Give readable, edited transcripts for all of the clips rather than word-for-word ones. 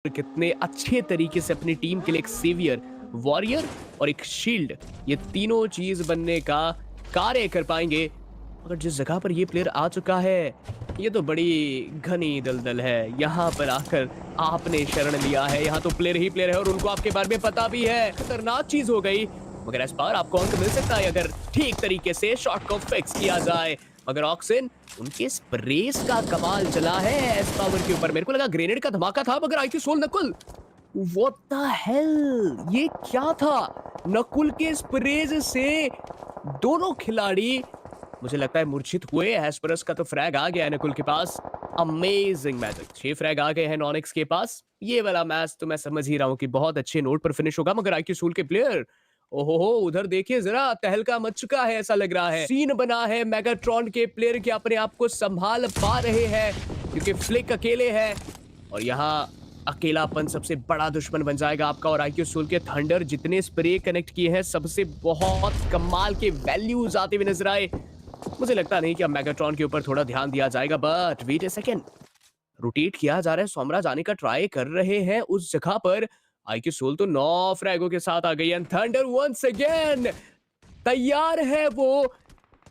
कितने अच्छे तरीके से अपनी टीम के लिए एक सेवियर, वॉरियर और एक शील्ड, ये तीनों चीज बनने का कार्य कर पाएंगे। मगर जिस जगह पर ये प्लेयर आ चुका है, ये तो बड़ी घनी दलदल है। यहाँ पर आकर आपने शरण लिया है। यहाँ तो प्लेयर ही प्लेयर है और उनको आपके बारे में पता भी है। खतरनाक चीज हो गई। मगर इस बार आपको अंक मिल सकता है अगर ठीक तरीके से शॉट को फिक्स किया जाए। मगर ऑक्सिन, उनके स्प्रेस का कमाल चला है एस पावर के ऊपर। मेरे को लगा ग्रेनेड का धमाका था, मगर आईक्यू सोल नकुल, व्हाट द हेल, ये क्या था? नकुल के स्प्रेज से दोनों खिलाड़ी मुझे लगता है मूर्छित हुए। एस्परस का तो फ्रैग आ गया है नकुल के पास। अमेजिंग मैजिक, 6 फ्रैग आ गए हैं नॉनिक्स के पास। ये वाला मैच तो मैं समझ ही रहा हूँ कि बहुत अच्छे नोट पर फिनिश होगा। मगर आईक्यू सोल के प्लेयर, ओहो उधर देखिए जरा, तहलका मच चुका है ऐसा लग रहा है। सीन बना है मेगाट्रॉन के प्लेयर के अपने आप को संभाल पा रहे हैं क्योंकि फ्लिक अकेले है और यहाँ अकेलापन सबसे बड़ा दुश्मन बन जाएगा आपका। और आईक्यू सोल के थंडर जितने स्प्रे कनेक्ट किए हैं, सबसे बहुत कमाल के वैल्यूज आते हुए नजर आए। मुझे लगता नहीं कि अब मेगाट्रॉन के ऊपर थोड़ा ध्यान दिया जाएगा, but wait a second, rotate किया जा रहा है। सोमरा जाने का ट्राई कर रहे हैं उस जगह पर। आईक्यू सोल तो 9 फ्रैगों के साथ आ गई है। थंडर वंस अगेन तैयार है वो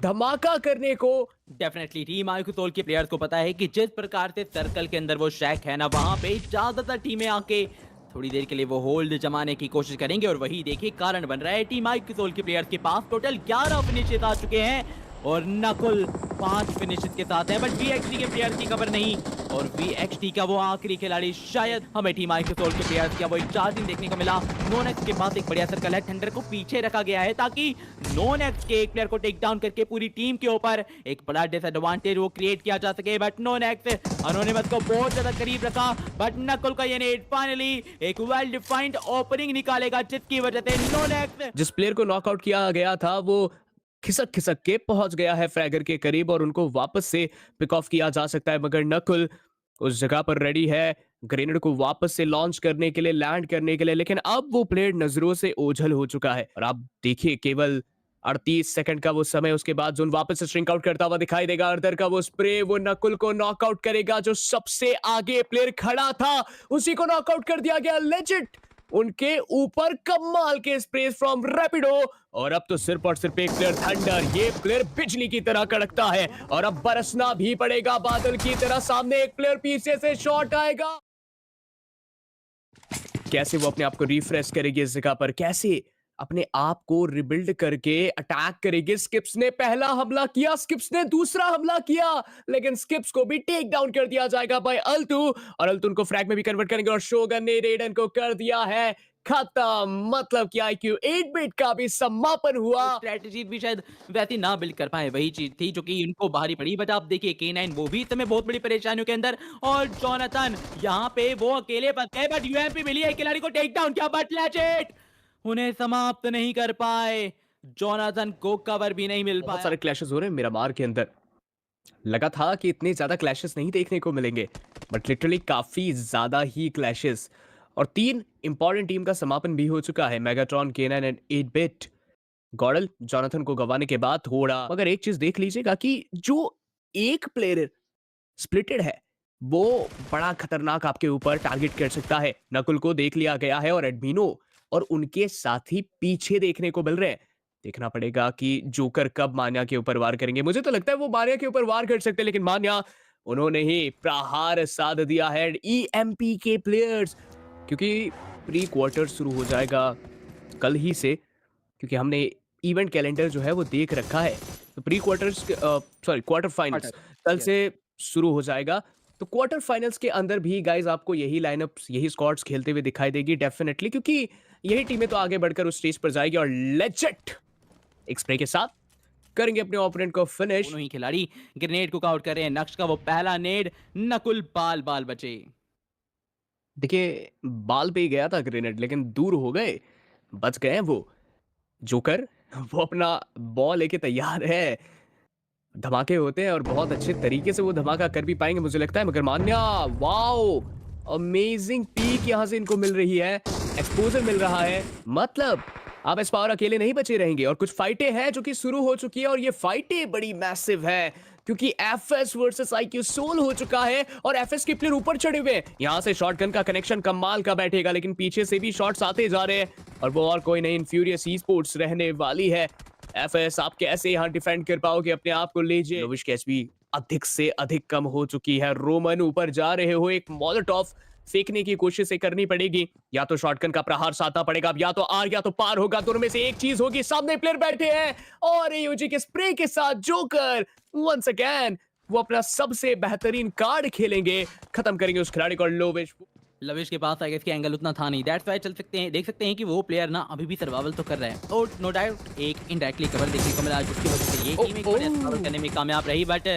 धमाका करने को। डेफिनेटली टीम आयु तोल के प्लेयर्स को पता है कि जिस प्रकार से सर्कल के अंदर वो शैक है ना, वहां पे ज्यादातर टीमें आके थोड़ी देर के लिए वो होल्ड जमाने की कोशिश करेंगे। और वही देखिए कारण बन रहा है। टीम आयु तोल के प्लेयर्स के पास टोटल 11 फिनिशेस आ चुके हैं और नकुल 5 फिनिशेस के साथ है। बट वीएक्सटी के प्लेयर्स की खबर नहीं और वीएक्सटी का वो आखिरी खिलाड़ी शायद हमें टीम आयु तोल के प्लेयर्स का वो एक चार्जिंग देखने को मिला। नोनेक्स के पास एक बढ़िया सर्कल है। थंडर को पीछे रखा गया है ताकि नोनेक्स के एक प्लेयर को टेक डाउन करके पूरी टीम के ऊपर एक बड़ा डिसएडवांटेज वो क्रिएट किया जा सके। बट नोनेक्स अनोनिमस को बहुत ज्यादा करीब रखा। बट नकुल का ये नेट फाइनली एक वेल डिफाइंड ओपनिंग निकालेगा जिसकी वजह से नोनेक्स, जिस प्लेयर को नॉकआउट किया गया था, वो खिसक खिसक के पहुंच गया है फ्रैगर के करीब और उनको वापस से पिक ऑफ किया जा सकता है। मगर नकुल उस जगह पर रेडी है ग्रेनेड को वापस से लॉन्च करने के लिए, लैंड करने के लिए। लेकिन अब वो प्लेयर नजरों से ओझल हो चुका है और आप देखिए केवल 38 सेकंड का वो समय, उसके बाद जोन वापस से श्रिंक आउट करता हुआ दिखाई देगा। अर्दर का वो स्प्रे वो नकुल को नॉकआउट करेगा। जो सबसे आगे प्लेयर खड़ा था उसी को नॉकआउट कर दिया गया। लेजिट उनके ऊपर कमाल के स्प्रे फ्रॉम रैपिडो। और अब तो सिर्फ और सिर्फ एक प्लेयर थंडर, ये प्लेयर बिजली की तरह कड़कता है और अब बरसना भी पड़ेगा बादल की तरह। सामने एक प्लेयर पीछे से शॉट आएगा। कैसे वो अपने आप को रिफ्रेश करेगी इस जगह पर, कैसे अपने आप को रिबिल्ड करके अटैक करेगी। स्किप्स ने पहला हमला किया, स्किप्स ने दूसरा हमला किया, लेकिन स्किप्स को भी टेक डाउन कर दिया जाएगा बाय अल्तू। और अल्तू उनको फ्रैग में भी कन्वर्ट करेंगे और शोगन ने रेडन को कर दिया है खत्म। मतलब कि आईक्यू 8 बिट का भी समापन हुआ। स्ट्रेटजी भी शायद वैसी ना बिल्ड कर पाए, वही चीज थी जो कि उनको भारी पड़ी। बट आप देखिए K9 वो भी इस समय बहुत बड़ी परेशानियों के अंदर और जोनाथन यहाँ पे वो अकेले फंस गए। बट यूएमपी मिली है, खिलाड़ी को टेक डाउन किया बट लेजेट उन्हें समाप्त नहीं कर पाए। जोनाथन को कवर भी नहीं मिल बहुत पाया। सारे क्लैशेस हो रहे हैं मेरा मार के अंदर। लगा था कि इतने ज्यादा क्लैशेस नहीं देखने को मिलेंगे, बट लिटरली काफी ज्यादा ही क्लैशेस। और 3 इंपॉर्टेंट टीम का समापन भी हो चुका है, Megatron, K9 and 8 bit. गॉडल Jonathan को गंवाने के बाद थोड़ा, मगर एक चीज देख लीजिएगा कि जो एक प्लेयर स्प्लिटेड है वो बड़ा खतरनाक आपके ऊपर टारगेट कर सकता है। नकुल को देख लिया गया है और एडमिनो और उनके साथी पीछे देखने को मिल रहे हैं। देखना पड़ेगा कि जोकर कब मान्या के ऊपर वार करेंगे। मुझे तो लगता है वो मान्या के ऊपर वार कर सकते हैं, लेकिन मान्या, उन्होंने ही प्रहार साध दिया है ईएमपी के प्लेयर्स। क्योंकि प्री क्वार्टर शुरू हो जाएगा कल ही से, क्योंकि हमने इवेंट कैलेंडर जो है वो देख रखा है। तो pre quarters sorry quarter finals कल Yes. से शुरू हो जाएगा। तो क्वार्टर फाइनल्स के अंदर भी गाइस आपको यही लाइनअप्स, यही स्क्वाड्स खेलते हुए दिखाई देगी डेफिनेटली, क्योंकि यही टीमें तो आगे बढ़कर उस स्टेज पर जाएगी और लेजेट एक स्प्रे के साथ करेंगे अपने ओपोनेंट को फिनिश। दोनों ही खिलाड़ी ग्रेनेड को आउट कर रहे हैं। नक्श का वो पहला नेड, नकुल बाल बाल बचे। देखिए बाल पे ही गया था ग्रेनेड, लेकिन दूर हो गए, बच गए हैं वो। जोकर वो अपना बॉल लेके तैयार है। धमाके होते हैं और बहुत अच्छे तरीके से वो धमाका कर भी पाएंगे मुझे लगता है। मगर मान्या, वाओ, अमेजिंग पीक यहां से इनको मिल रही है, एक्सपोजर मिल रहा है। मतलब आप इस पावर अकेले नहीं बचे रहेंगे और कुछ फाइटें हैं जो कि शुरू हो चुकी है और ये फाइटें बड़ी मैसिव है। क्योंकि एफएस वर्सेस आईक्यू सोल हो चुका है और एफएस के प्लेयर ऊपर चढ़े हुए हैं। यहाँ से शॉटगन का कनेक्शन कमाल का बैठेगा, लेकिन पीछे से भी शॉट्स आते जा रहे हैं और वो और कोई नहीं इन्फ्यूरियस ई स्पोर्ट्स रहने वाली है। एफएस आप कैसे यहाँ डिफेंड कर पाओगे अपने आप को? लीजिए, लोविश की एचपी अधिक से अधिक कम हो चुकी है। रोमन ऊपर जा रहे हो, एक मोलोटॉव फेंकने की कोशिश से करनी पड़ेगी, या तो शॉटगन का प्रहार साधना पड़ेगा, अब या तो आर या तो पार होगा, दोनों में से एक चीज होगी। सामने प्लेयर बैठे हैं और एयूजी के स्प्रे के साथ जोकर वंस अगेन वो अपना सबसे बेहतरीन कार्ड खेलेंगे, खत्म करेंगे उस खिलाड़ी को। लोविश लविश के पास आई गेस कि एंगल उतना था नहीं, दैट्स व्हाई चल सकते हैं, देख सकते हैं कि वो प्लेयर ना अभी भी सर्वाइवल तो कर रहे हैं और नो डाउट एक इनडायरेक्टली कवर देखने को मिला, जिसकी वजह से ये टीम एक बढ़िया सर्वाइवल करने में कामयाब रही। बट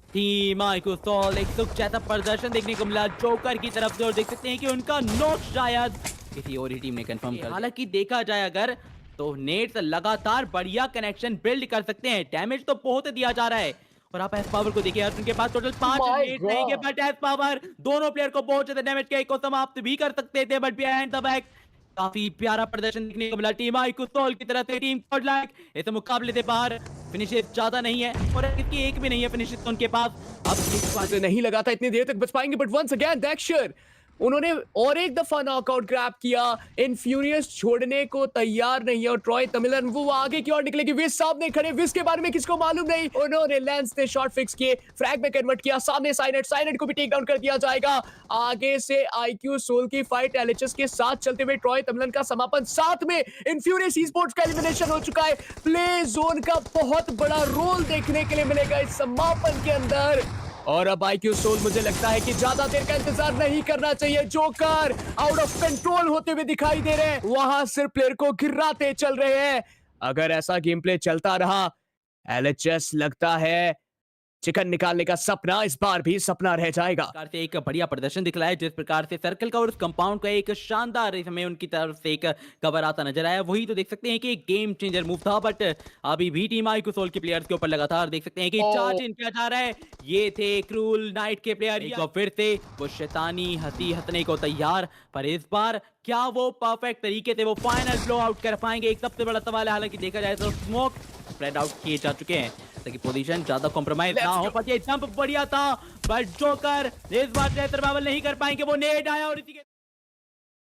टीम आईक्यू सोल एक सुख जैसा प्रदर्शन देखने को मिला जोकर की तरफ से और देख सकते हैं कि उनका नॉक शायद किसी और ही टीम ने कंफर्म कर। हालांकि देखा जाए अगर तो नेट्स लगातार बढ़िया कनेक्शन बिल्ड कर सकते हैं, डैमेज तो बहुत दिया जा रहा है। और आप एस पावर को देखिए, उनके पास टोटल 5 नेट रहेंगे, बट एस पावर दोनों प्लेयर को बहुत ज्यादा डैमेज के को समाप्त भी कर सकते थे। बट बिहाइंड द बैक काफी प्यारा प्रदर्शन देखने को मिला टीम आईक्यू सोल की तरफ से। टीम कोडलैक इस मुकाबले से बाहर, फिनिशेस ज्यादा नहीं है और इसकी एक भी नहीं है फिनिशेस उनके पास। अब नहीं लगा था इतनी देर तक बच पाएंगे, बट वंस अगेन दैक्शर उन्होंने और एक दफा नॉकआउट ग्रैब किया। इन्फ्यूरियस छोड़ने को तैयार नहीं है और ट्रॉय तमिलन वो आगे की ओर निकलेगी। विस सामने खड़े, विस के बारे में किसको मालूम नहीं, उन्होंने लेंस ने शॉट फिक्स किए, फ्रैग में कन्वर्ट किया, सामने साइनेट, साइनेट को भी टेक डाउन कर दिया जाएगा। आगे से आईक्यू सोल की फाइट एलएचएस के साथ चलते हुए ट्रॉय तमिलन का समापन, साथ में इन्फ्यूरियस ई स्पोर्ट्स का एलिमिनेशन हो चुका है। प्ले जोन का बहुत बड़ा रोल देखने के लिए मिलेगा इस समापन के अंदर और अब आईक्यू सोल मुझे लगता है कि ज्यादा देर का इंतजार नहीं करना चाहिए। जोकर आउट ऑफ कंट्रोल होते हुए दिखाई दे रहे हैं, वहां सिर्फ प्लेयर को गिराते चल रहे हैं। अगर ऐसा गेम प्ले चलता रहा, एलएचएस लगता है चिकन निकालने का सपना इस बार भी सपना रह जाएगा। प्रकार से एक बढ़िया प्रदर्शन दिखलाया, जिस प्रकार से सर्कल का और उस कंपाउंड का एक शानदार इसमें उनकी तरफ से एक कवर आता नजर आया, वही तो देख सकते हैं कि एक गेम चेंजर मूव था। बट अभी भी टीम आईक्यू सोल के प्लेयर्स के ऊपर लगातार देख सकते हैं कि चार्ज इन किया जा रहा है। ये थे क्रूल नाइट के प्लेयर, एक बार फिर से वो शैतानी हंसी हंसने को तैयार, पर इस बार क्या वो परफेक्ट तरीके से वो फाइनल ब्लो आउट कर पाएंगे, एक सबसे बड़ा सवाल है। हालांकि देखा जाए तो स्मोक स्प्रेड आउट किए जा चुके हैं ताकि पोजीशन ज्यादा कॉम्प्रोमाइज ना हो, पर ये जंप बढ़िया था। बट जोकर इस बार सर्वाइवल नहीं कर पाएंगे, वो नेट आया और इसी के